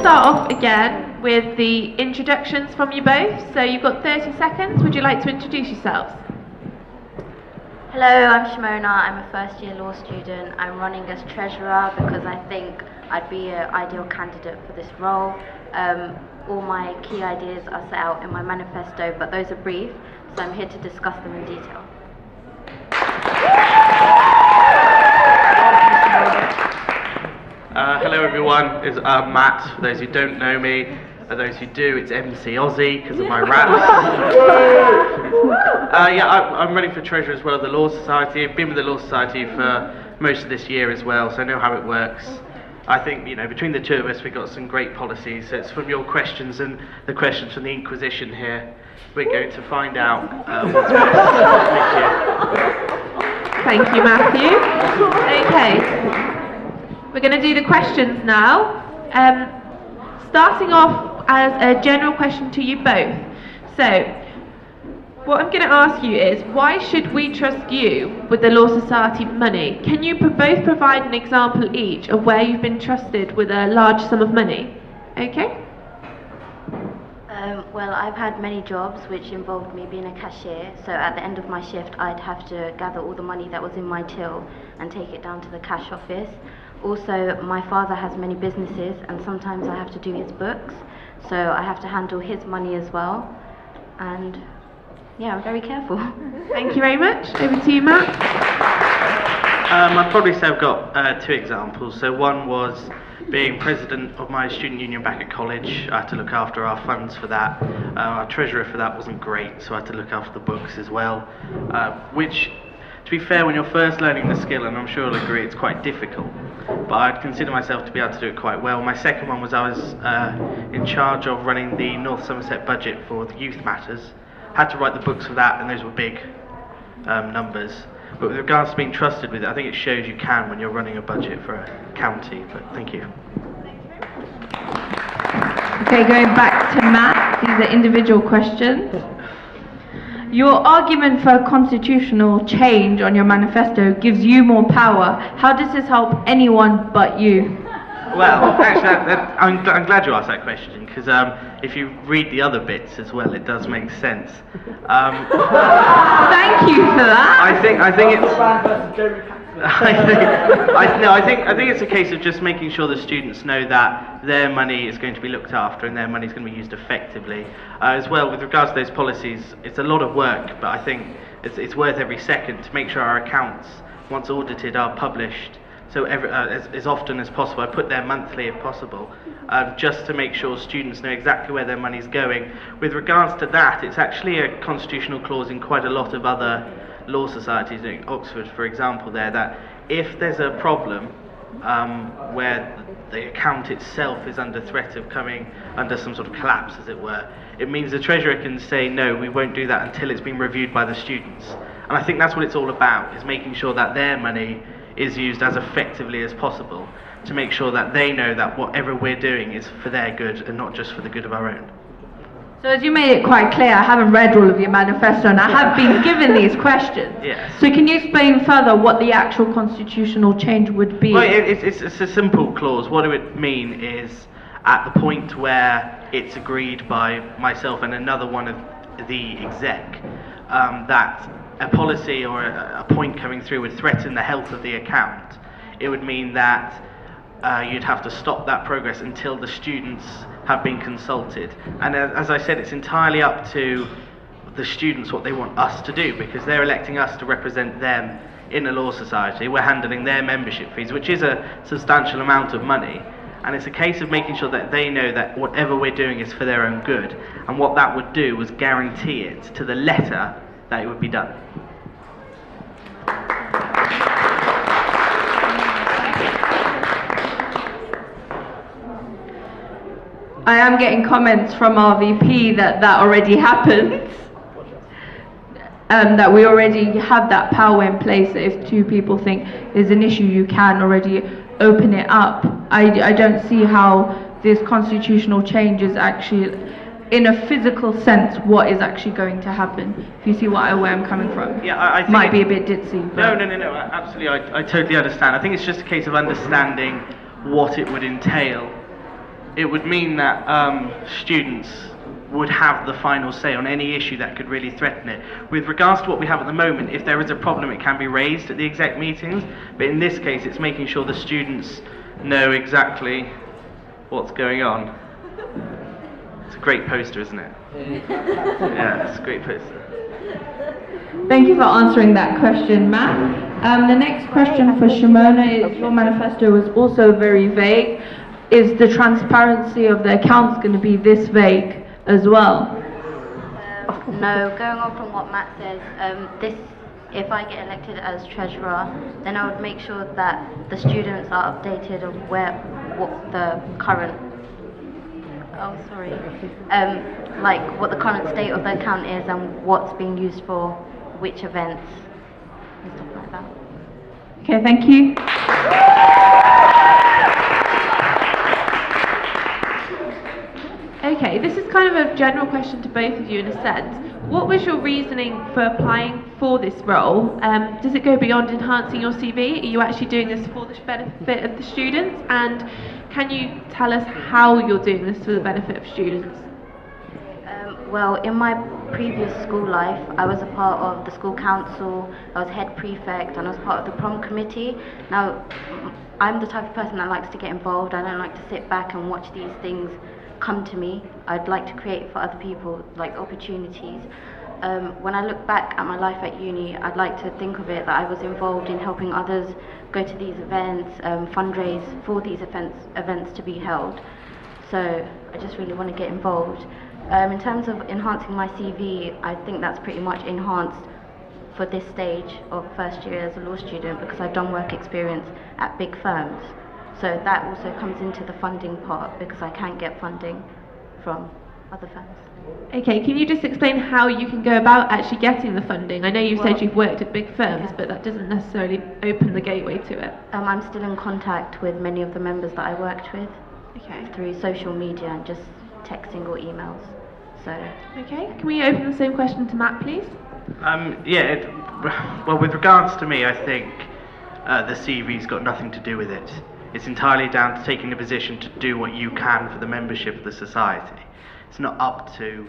start off again with the introductions from you both. So you've got 30 seconds. Would you like to introduce yourselves? Hello, I'm Shumona. I'm a first year law student. I'm running as treasurer because I think I'd be an ideal candidate for this role. All my key ideas are set out in my manifesto, but those are brief, so I'm here to discuss them in detail. Hello everyone, it's Matt, for those who don't know me. For those who do, it's MC Aussie, because of my raps. I'm running for treasurer as well at the Law Society. I've been with the Law Society for most of this year as well, so I know how it works. I think, between the two of us, we've got some great policies. So it's from your questions and the questions from the Inquisition here. We're going to find out what's best. Thank you, Matthew. Okay, we're going to do the questions now. Starting off as a general question to you both. So, what I'm going to ask you is, why should we trust you with the Law Society money? Can you both provide an example each of where you've been trusted with a large sum of money? Okay? Well, I've had many jobs which involved me being a cashier, so at the end of my shift I'd have to gather all the money that was in my till and take it down to the cash office. Also, my father has many businesses and sometimes I have to do his books, so I have to handle his money as well. And yeah, I'm very careful. Thank you very much. Over to you, Matt. I'd probably say I've got two examples. So one was being president of my student union back at college. I had to look after our funds for that. Our treasurer for that wasn't great, so I had to look after the books as well. Which, to be fair, when you're first learning the skill, and I'm sure you'll agree, it's quite difficult. But I'd consider myself to be able to do it quite well. My second one was I was in charge of running the North Somerset budget for the Youth Matters. Had to write the books for that, and those were big numbers. But with regards to being trusted with it, I think it shows you can when you're running a budget for a county. But thank you. Okay, going back to Matt, these are individual questions. Your argument for constitutional change on your manifesto gives you more power. How does this help anyone but you? Well, actually, I'm glad you asked that question, because if you read the other bits as well, it does make sense. Thank you for that. I think it's a case of just making sure the students know that their money is going to be looked after and their money is going to be used effectively. As well, with regards to those policies, it's a lot of work, but I think it's worth every second to make sure our accounts, once audited, are published. So as often as possible, I put there monthly if possible, just to make sure students know exactly where their money's going. With regards to that, it's actually a constitutional clause in quite a lot of other law societies, in Oxford for example there, that if there's a problem where the account itself is under threat of coming under some sort of collapse, as it were, it means the treasurer can say, no, we won't do that until it's been reviewed by the students. And I think that's what it's all about, is making sure that their money is used as effectively as possible, to make sure that they know that whatever we're doing is for their good and not just for the good of our own. So as you made it quite clear, I haven't read all of your manifesto and I have been given these questions. Yes. So can you explain further what the actual constitutional change would be? Well, it's a simple clause. What it would mean is, at the point where it's agreed by myself and another one of the exec, that a policy or a point coming through would threaten the health of the account, it would mean that you'd have to stop that progress until the students have been consulted. And as I said, it's entirely up to the students what they want us to do, because they're electing us to represent them in a law society. We're handling their membership fees, which is a substantial amount of money. And it's a case of making sure that they know that whatever we're doing is for their own good. And what that would do was guarantee it to the letter that it would be done. I am getting comments from our VP that already happens. That we already have that power in place, that if two people think there's an issue, you can already open it up. I don't see how this constitutional change is actually, in a physical sense, what is actually going to happen. If you see where I'm coming from. Yeah, I think might be a bit ditzy. No, absolutely, I totally understand. I think it's just a case of understanding what it would entail it would mean that students would have the final say on any issue that could really threaten it. With regards to what we have at the moment, if there is a problem, it can be raised at the exec meetings, but in this case it's making sure the students know exactly what's going on. It's a great poster, isn't it? Yeah, it's a great poster. Thank you for answering that question, Matt. The next question for Shumona is, your manifesto was also very vague. Is the transparency of the accounts going to be this vague as well? No, going on from what Matt says, if I get elected as treasurer, then I would make sure that the students are updated of what the current what the current state of the account is and what's being used for which events and stuff like that. Okay, thank you. Okay, this is kind of a general question to both of you in a sense. What was your reasoning for applying for this role? Does it go beyond enhancing your CV? Are you actually doing this for the benefit of the students? And can you tell us how you're doing this for the benefit of students? Well, in my previous school life, I was a part of the school council, I was head prefect, and I was part of the prom committee. Now, I'm the type of person that likes to get involved. I don't like to sit back and watch these things come to me. I'd like to create for other people, like opportunities. When I look back at my life at uni, I'd like to think of it that I was involved in helping others go to these events, fundraise for these events to be held. So I just really want to get involved. In terms of enhancing my CV, I think that's pretty much enhanced for this stage of first year as a law student because I've done work experience at big firms. So that also comes into the funding part because I can get funding from other firms. Okay, can you just explain how you can go about actually getting the funding? I know you said you've worked at big firms, but that doesn't necessarily open the gateway to it. I'm still in contact with many of the members that I worked with through social media and just texting or emails. So. Okay, can we open the same question to Matt, please? Well, with regards to me, I think the CV's got nothing to do with it. It's entirely down to taking a position to do what you can for the membership of the society. It's not up to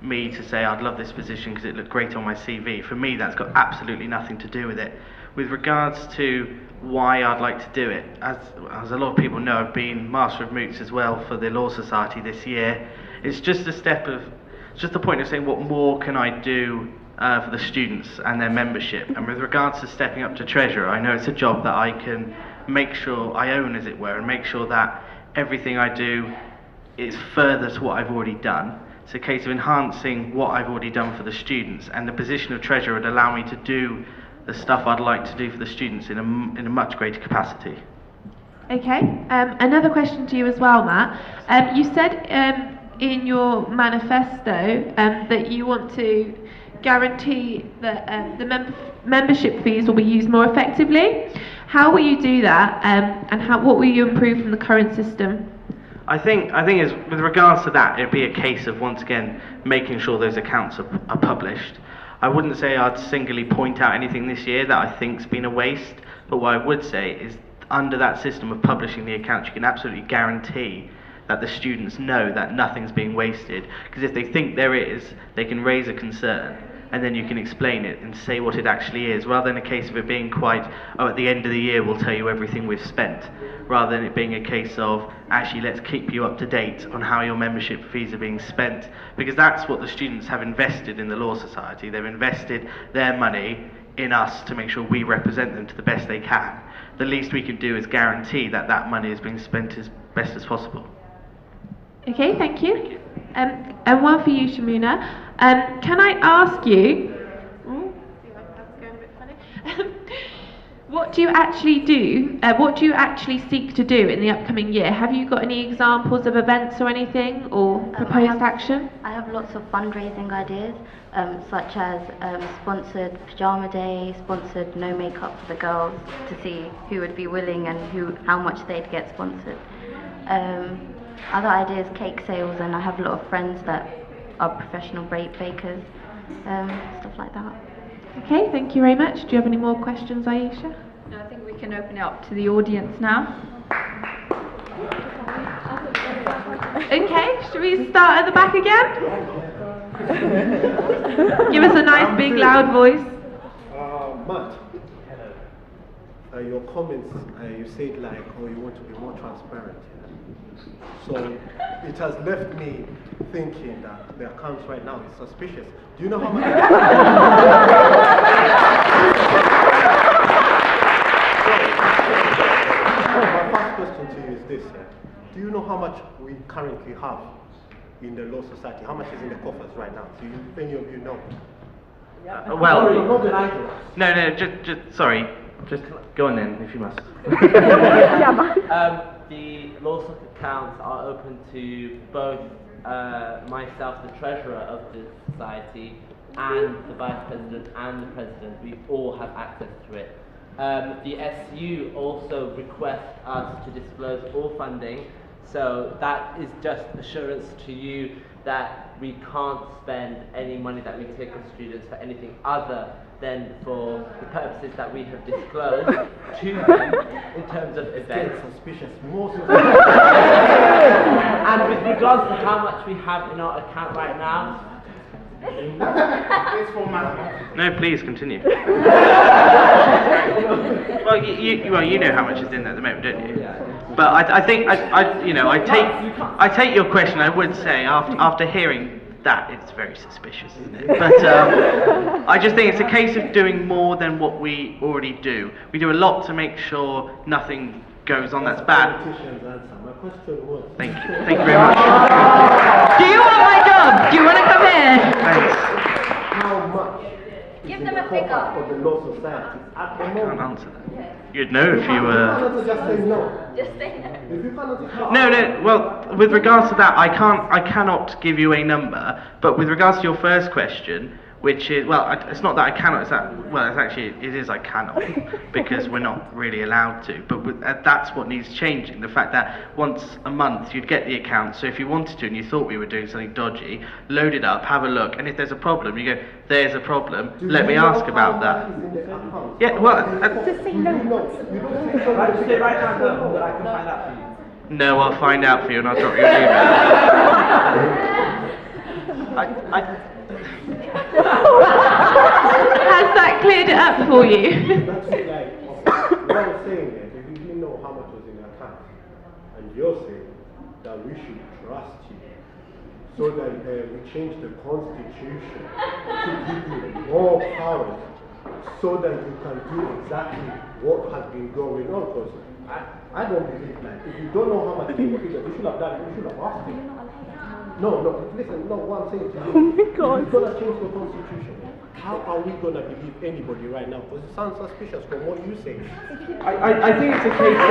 me to say I'd love this position because it looked great on my CV. For me, that's got absolutely nothing to do with it. With regards to why I'd like to do it, as a lot of people know, I've been Master of Moots as well for the Law Society this year. It's just the point of saying what more can I do for the students and their membership. And with regards to stepping up to treasurer, I know it's a job that I can make sure I own, as it were, and make sure that everything I do is further to what I've already done. It's a case of enhancing what I've already done for the students, and the position of treasurer would allow me to do the stuff I'd like to do for the students in a much greater capacity. Okay, another question to you as well, Matt. You said in your manifesto that you want to guarantee that the membership fees will be used more effectively. How will you do that, and what will you improve from the current system? I think is with regards to that, it'd be a case of once again making sure those accounts are published. I wouldn't say I'd singularly point out anything this year that I think's been a waste, but what I would say is under that system of publishing the accounts, you can absolutely guarantee that the students know that nothing's being wasted, because if they think there is, they can raise a concern, and then you can explain it and say what it actually is, rather than a case of it being quite, oh, at the end of the year we'll tell you everything we've spent, rather than it being a case of, actually let's keep you up to date on how your membership fees are being spent, because that's what the students have invested in the Law Society. They've invested their money in us to make sure we represent them to the best they can. The least we can do is guarantee that that money is being spent as best as possible. Okay, thank you. And one for you, Shumona. Can I ask you, what do you actually do? What do you actually seek to do in the upcoming year? Have you got any examples of events or anything, or proposed action? I have lots of fundraising ideas, such as sponsored pyjama day, sponsored no makeup for the girls to see who would be willing and how much they'd get sponsored. Other ideas, cake sales, and I have a lot of friends that are professional bakers, stuff like that. Okay, thank you very much. Do you have any more questions, Aisha? No, I think we can open it up to the audience now. Okay, should we start at the back again? Give us a nice big loud voice. Matt, your comments, you said like, oh, you want to be more transparent. So it has left me thinking that the accounts right now is suspicious. Do you know how much? My first question to you is this: do you know how much we currently have in the law society? How much is in the coffers right now? Do you, any of you know? Well, no, just sorry. Just go on then, if you must. The law accounts are open to both myself, the treasurer of the society, and the vice president and the president. We all have access to it. The SU also requests us to disclose all funding, so that is just assurance to you that we can't spend any money that we take as students for anything other than for the purposes that we have disclosed to them in terms of events. Suspicious. And with regards to how much we have in our account right now, it's for mathematics. No, please continue. Well, you know how much is in there at the moment, don't you? But I think I take your question. I would say after hearing that, it's very suspicious, isn't it? But I just think it's a case of doing more than what we already do. We do a lot to make sure nothing goes on that's bad. My question was. Thank you very much. Do you want my job? Do you want to come here? Thanks. How much? Give them a figure. For the law society at the I can't moment. answer that. You'd know if you were. Just say no. Just say no. If you cannot. No. Well, with regards to that, I cannot give you a number. But with regards to your first question, which is, well, it's not that I cannot. It is I cannot, because we're not really allowed to. But that's what needs changing. The fact that once a month you'd get the account. So if you wanted to and you thought we were doing something dodgy, load it up, have a look, and if there's a problem, you go, there's a problem. Let me ask about that. Yeah, well. Just say no. just say right now that I can find out for you. No, I'll find out for you and I'll drop you an email. Has that cleared it up for you? That's like, what I'm saying is, if you didn't know how much was in the account, and you're saying that we should trust you, so that we change the constitution to give you more powers, so that you can do exactly what has been going on. Because I don't believe, like, if you don't know how much you should have done it, you should have asked it. No, listen, what I'm saying to you, you're going to change the constitution. How are we going to believe anybody right now? Because it sounds suspicious from what you say. I think it's a case of.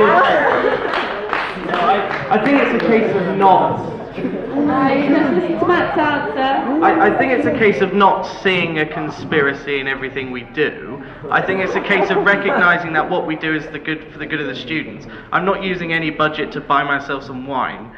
I think it's a case of not. Let's listen to Matt's answer. I think it's a case of not seeing a conspiracy in everything we do. I think it's a case of recognising that what we do is for the good of the students. I'm not using any budget to buy myself some wine.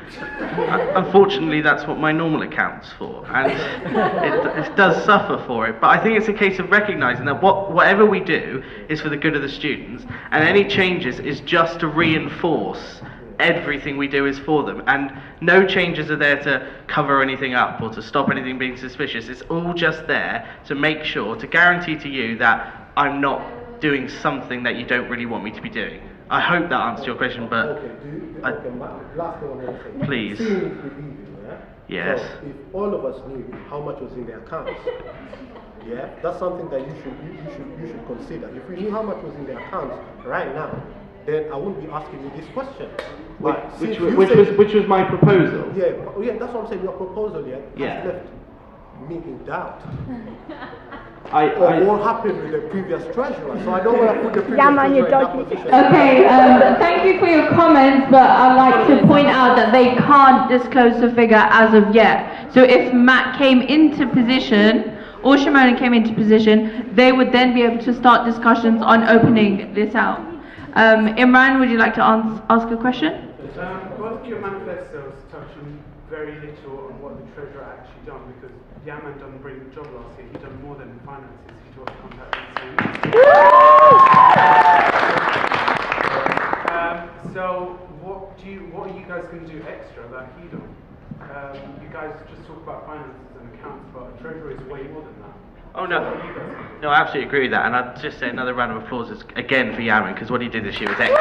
Unfortunately, that's what my normal account's for, and it does suffer for it. But I think it's a case of recognising that whatever we do is for the good of the students, and any changes is just to reinforce everything we do is for them, and no changes are there to cover anything up or to stop anything being suspicious. It's all just there to make sure, to guarantee to you that I'm not doing something that you don't really want me to be doing. I hope that answers your question, but last thing I want to say. Please. Seeing is believing, yeah? Yes. So if all of us knew how much was in the accounts, yeah, that's something that you should consider. If we knew how much was in the accounts right now, then I wouldn't be asking you this question. Which was my proposal. Yeah, that's what I'm saying. Your proposal, has left me in doubt. What happened with the previous treasurer? So I don't want to put the previous treasurer in that position. Okay, thank you for your comments, but I'd like to point out that they can't disclose the figure as of yet. So if Matt came into position, or Shumona came into position, they would then be able to start discussions on opening this out. Imran, would you like to ask a question? Both of your manifestos touch on very little on what the treasurer actually done, because Yaman done a very good job last year. He done more than finances. He taught contact So what are you guys going to do extra that he done? just talk about finances and accounts, but treasurer is way more than that. Oh no, no, I absolutely agree with that, and I'd just say another round of applause again for Yaman, because what he did this year was excellent.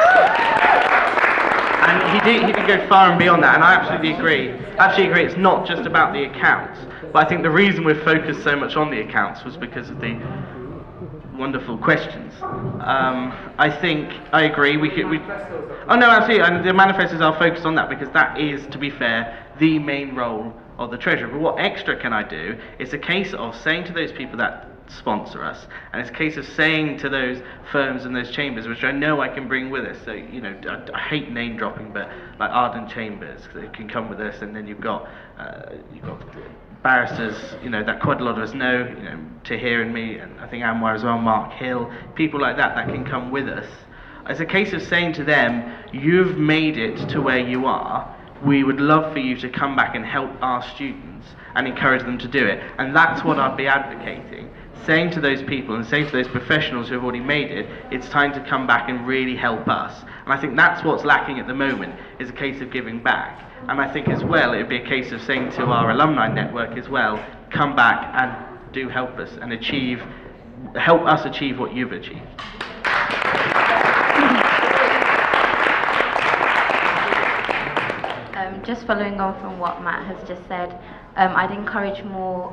And he did go far and beyond that, and I absolutely agree. It's not just about the accounts, but I think the reason we're focused so much on the accounts was because of the wonderful questions. I think I agree. Oh no, absolutely. And the manifestos are focused on that because that is, to be fair, the main role of the treasurer. But what extra can I do? It's a case of saying to those people that sponsor us, and it's a case of saying to those firms and those chambers, which I know I can bring with us. So I hate name dropping, but like Arden Chambers, they can come with us, and then you've got barristers, that quite a lot of us know, Tahir and me, and I think Anwar as well, Mark Hill, people like that can come with us. It's a case of saying to them, you've made it to where you are, we would love for you to come back and help our students and encourage them to do it. And that's what I'd be advocating. Saying to those people and saying to those professionals who have already made it, it's time to come back and really help us. And I think that's what's lacking at the moment, is a case of giving back. And I think as well, it would be a case of saying to our alumni network as well, come back and do help us and help us achieve what you've achieved. Just following on from what Matt has just said, I'd encourage more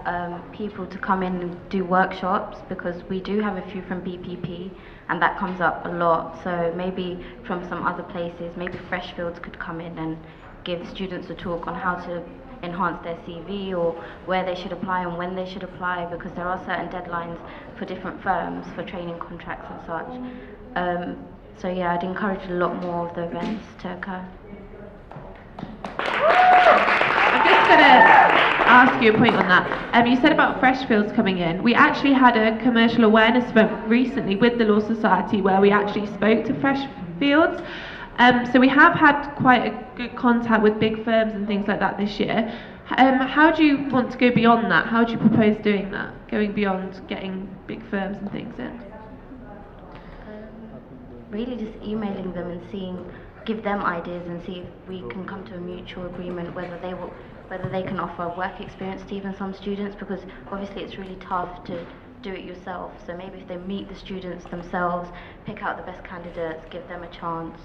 people to come in and do workshops, because we do have a few from BPP and that comes up a lot. So maybe from some other places, maybe Freshfields could come in and give students a talk on how to enhance their CV, or where they should apply and when they should apply, because there are certain deadlines for different firms for training contracts and such. So yeah, I'd encourage a lot more of the events to occur. I'm just going to ask you a point on that. You said about Freshfields coming in. We actually had a commercial awareness event recently with the Law Society where we actually spoke to Freshfields. So we have had quite a good contact with big firms and things like that this year. How do you want to go beyond that? How do you propose doing that, going beyond getting big firms and things in? Really just emailing them and give them ideas and see if we can come to a mutual agreement whether they can offer work experience to even some students, because obviously it's really tough to do it yourself. So maybe if they meet the students themselves, pick out the best candidates, give them a chance,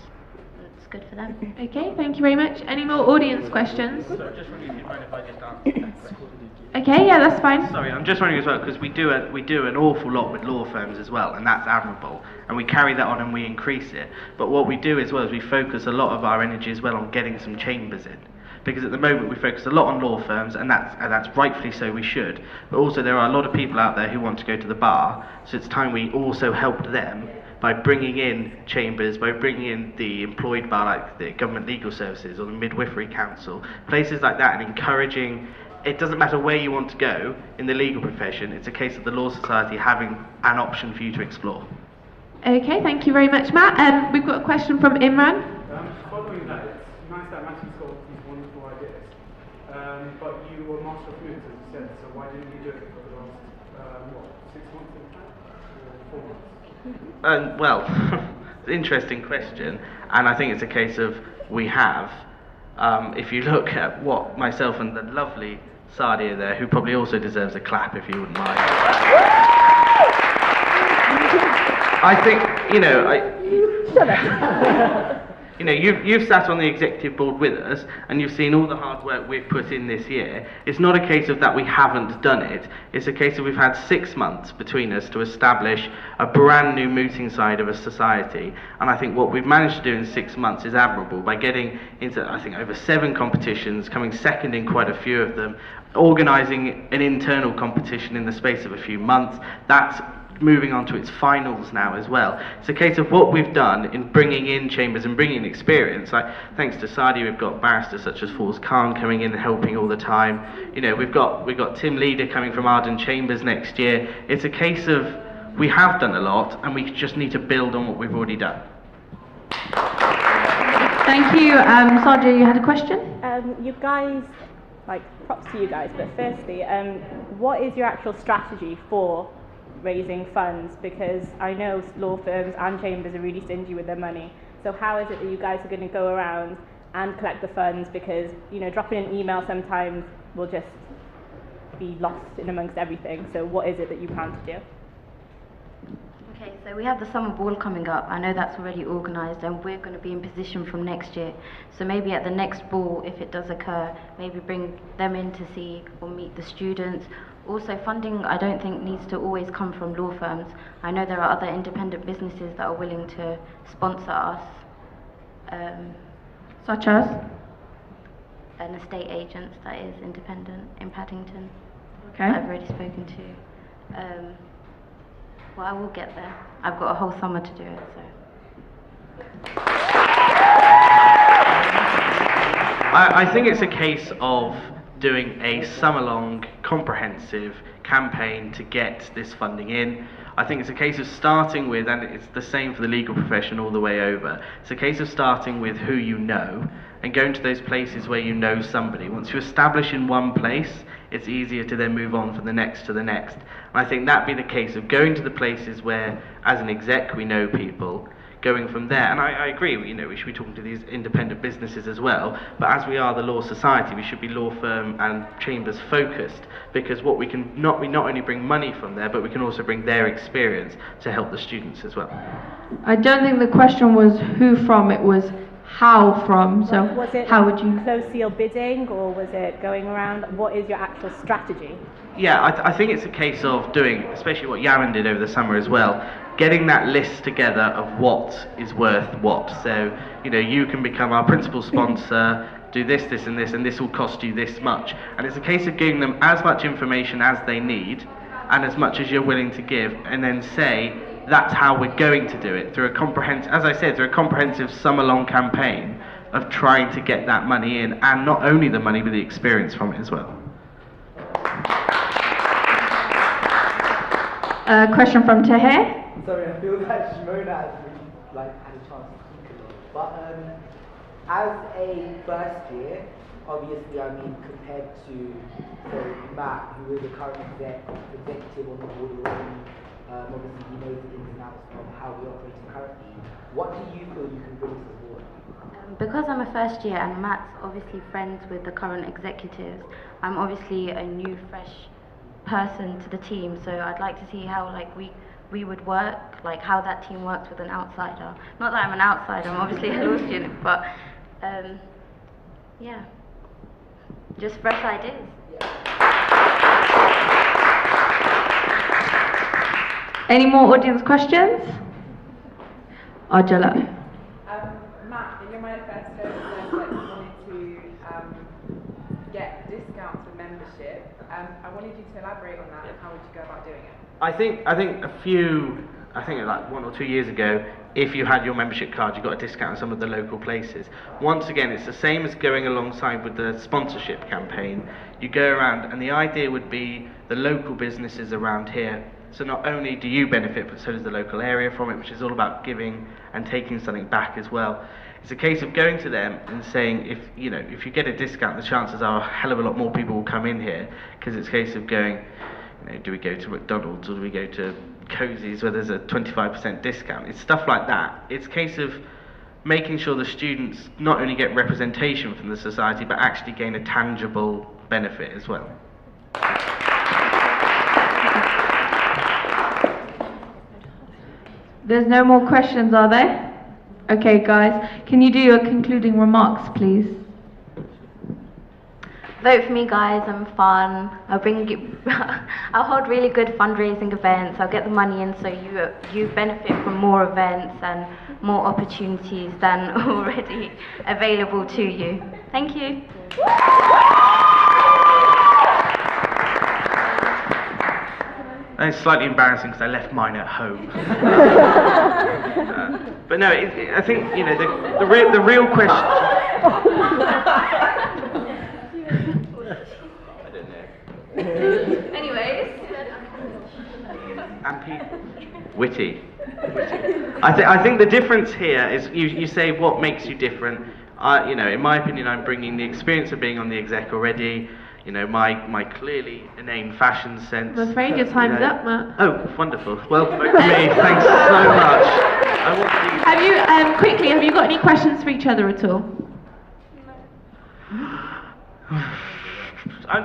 it's good for them. Okay, thank you very much. Any more audience questions? So just wondering if you mind if I just answer that question. Okay, yeah, that's fine. Sorry, I'm just wondering as well, because we do an awful lot with law firms as well, and that's admirable, and we carry that on and we increase it. But what we do as well is we focus a lot of our energy as well on getting some chambers in, because at the moment we focus a lot on law firms, and that's rightfully so, we should. But also there are a lot of people out there who want to go to the bar, so it's time we also helped them by bringing in chambers, by bringing in the employed bar like the Government Legal Services or the Midwifery Council, places like that, and encouraging. It doesn't matter where you want to go in the legal profession, it's a case of the Law Society having an option for you to explore. Okay, thank you very much, Matt. We've got a question from Imran. Following that, it's nice that Matthew's got these wonderful ideas, but you were Master of Foods, as you said, so why didn't you do it for the last, 6 months in fact, or 4 months? Well, interesting question, and I think it's a case of we have. If you look at what myself and the lovely Sadia there, who probably also deserves a clap if you wouldn't mind. I think, Shut up. you've sat on the executive board with us, and you've seen all the hard work we've put in this year. It's not a case of that we haven't done it. It's a case of we've had 6 months between us to establish a brand new mooting side of a society. And I think what we've managed to do in 6 months is admirable, by getting into, I think, over 7 competitions, coming second in quite a few of them, organising an internal competition in the space of a few months. That's moving on to its finals now as well. It's a case of what we've done in bringing in chambers and bringing in experience. Like, thanks to Sadia, we've got barristers such as Fawz Khan coming in and helping all the time. We've got Tim Leader coming from Arden Chambers next year. It's a case of we have done a lot, and we just need to build on what we've already done. Thank you. Sadia, you had a question? You guys, props to you guys, but firstly, what is your actual strategy for raising funds? Because I know law firms and chambers are really stingy with their money. So how is it that you guys are going to go around and collect the funds? Because, dropping an email sometimes will just be lost in amongst everything. So what is it that you plan to do? Okay, so we have the summer ball coming up. I know that's already organised, and we're going to be in position from next year. So maybe at the next ball, if it does occur, maybe bring them in to see or meet the students. Also, funding I don't think needs to always come from law firms. I know there are other independent businesses that are willing to sponsor us. Such as? An estate agent that is independent in Paddington. Okay. That I've already spoken to. Well, I will get there. I've got a whole summer to do it, so. I think it's a case of doing a summer-long, comprehensive campaign to get this funding in. I think it's a case of starting with, and it's the same for the legal profession all the way over, it's a case of starting with who you know and going to those places where you know somebody. Once you establish in one place, it's easier to then move on from the next to the next. And I think that'd be the case of going to the places where, as an exec, we know people, going from there. And I agree, we should be talking to these independent businesses as well, but as we are the Law Society, we should be law firm and chambers focused, because what we not only bring money from there, but we can also bring their experience to help the students as well. I don't think the question was who from, it was how from. So was it how would you close seal bidding, or was it going around? What is your actual strategy? Yeah, I think it's a case of doing, especially what Yaron did over the summer as well, getting that list together of what is worth what. So, you can become our principal sponsor, do this, this and this will cost you this much. And it's a case of giving them as much information as they need and as much as you're willing to give, and then say, that's how we're going to do it, through a comprehensive, as I said, through a comprehensive summer-long campaign of trying to get that money in, and not only the money, but the experience from it as well. Question from Tahir. Sorry, I feel like Shumona has really had a chance to speak a lot. But as a first year, obviously, compared to Matt, who is the current executive on the board already, obviously he knows the ins and outs of how we operate currently. What do you feel you can bring to the board? Because I'm a first year and Matt's obviously friends with the current executives, I'm obviously a new, fresh person to the team, so I'd like to see how we would work, how that team works with an outsider. Not that I'm an outsider, I'm obviously a law student, but yeah, just fresh ideas. Any more audience questions? Ajala. Matt, in your manifesto, you said that you wanted to get discounts for membership. I wanted you to elaborate on that, and how would you go about doing it? I think like 1 or 2 years ago, if you had your membership card, you got a discount in some of the local places. Once again, it's the same as going alongside with the sponsorship campaign. You go around, and the idea would be the local businesses around here. So not only do you benefit, but so does the local area from it, which is all about giving and taking something back as well. It's a case of going to them and saying, if you get a discount, the chances are a hell of a lot more people will come in here, because it's a case of going, do we go to McDonald's or do we go to Cozy's where there's a 25% discount? It's stuff like that. It's a case of making sure the students not only get representation from the society, but actually gain a tangible benefit as well. There's no more questions, are there? Okay, guys, can you do your concluding remarks, please? Vote for me, guys. I'm fun. I'll hold really good fundraising events. I'll get the money in so you benefit from more events and more opportunities than already available to you. Thank you. And it's slightly embarrassing because I left mine at home. But no, I think the real question. I don't know. Anyways. And people. Witty. I think the difference here is you say what makes you different. In my opinion, I'm bringing the experience of being on the exec already. My clearly inane fashion sense. I'm afraid your time's up, Matt. Oh, wonderful. Well, vote for me. Thanks so much. Have you got any questions for each other at all?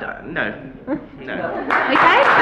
No. Okay,